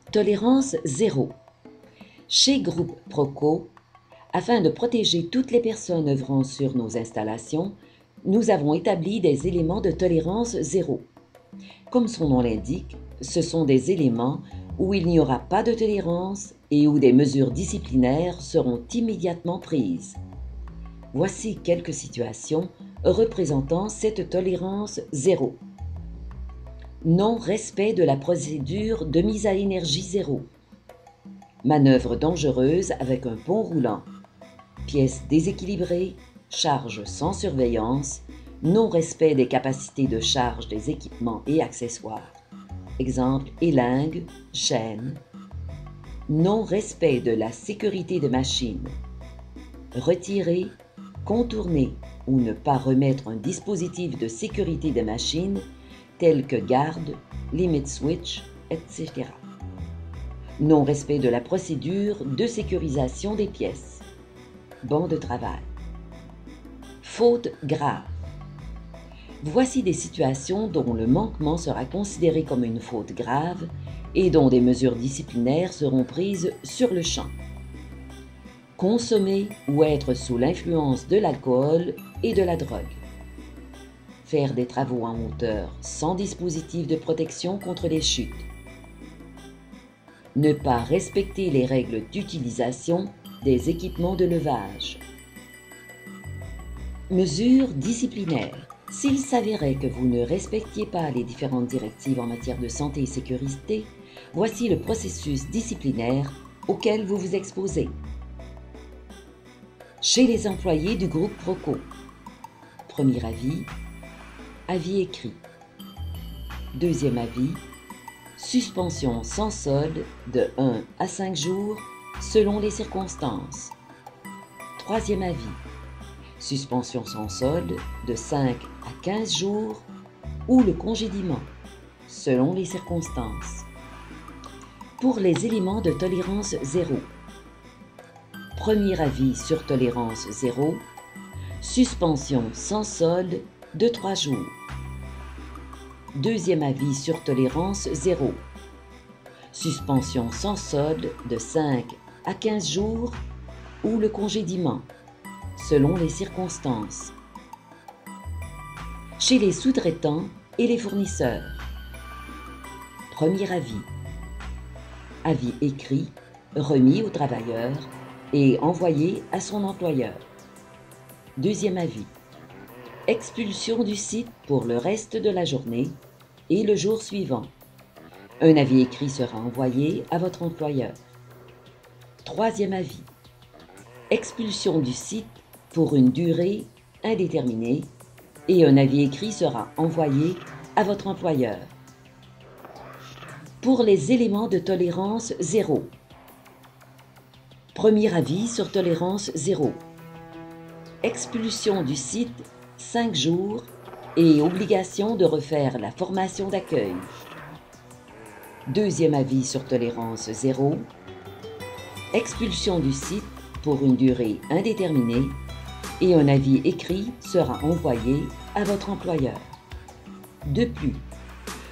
Tolérance zéro. Chez Groupe Proco, afin de protéger toutes les personnes œuvrant sur nos installations, nous avons établi des éléments de tolérance zéro. Comme son nom l'indique, ce sont des éléments où il n'y aura pas de tolérance et où des mesures disciplinaires seront immédiatement prises. Voici quelques situations représentant cette tolérance zéro. Non-respect de la procédure de mise à énergie zéro. Manœuvre dangereuse avec un pont roulant. Pièces déséquilibrées, charge sans surveillance, non-respect des capacités de charge des équipements et accessoires. Exemple, élingue, chaîne. Non-respect de la sécurité de machine. Retirer, contourner ou ne pas remettre un dispositif de sécurité de machine tel que garde, limit switch, etc. Non-respect de la procédure de sécurisation des pièces. Banc de travail. Faute grave. Voici des situations dont le manquement sera considéré comme une faute grave et dont des mesures disciplinaires seront prises sur le champ. Consommer ou être sous l'influence de l'alcool et de la drogue. Faire des travaux en hauteur sans dispositif de protection contre les chutes. Ne pas respecter les règles d'utilisation des équipements de levage. Mesures disciplinaires. S'il s'avérait que vous ne respectiez pas les différentes directives en matière de santé et sécurité, voici le processus disciplinaire auquel vous vous exposez. Chez les employés du groupe Proco. Premier avis, avis écrit. Deuxième avis, suspension sans solde de 1 à 5 jours selon les circonstances. Troisième avis, suspension sans solde de 5 à 15 jours ou le congédiement selon les circonstances. Pour les éléments de tolérance zéro. Premier avis sur tolérance zéro, suspension sans solde de 3 jours. Deuxième avis sur tolérance zéro, suspension sans solde de 5 à 15 jours ou le congédiement, selon les circonstances. Chez les sous-traitants et les fournisseurs. Premier avis, avis écrit, remis au travailleur et envoyé à son employeur. Deuxième avis, expulsion du site pour le reste de la journée et le jour suivant. Un avis écrit sera envoyé à votre employeur. Troisième avis, expulsion du site pour une durée indéterminée et un avis écrit sera envoyé à votre employeur. Pour les éléments de tolérance zéro. Premier avis sur tolérance zéro. Expulsion du site 5 jours et obligation de refaire la formation d'accueil. Deuxième avis sur tolérance zéro. Expulsion du site pour une durée indéterminée et un avis écrit sera envoyé à votre employeur. De plus,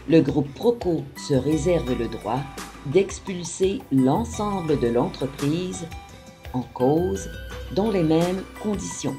le groupe Proco se réserve le droit d'expulser l'ensemble de l'entreprise en cause dans les mêmes conditions.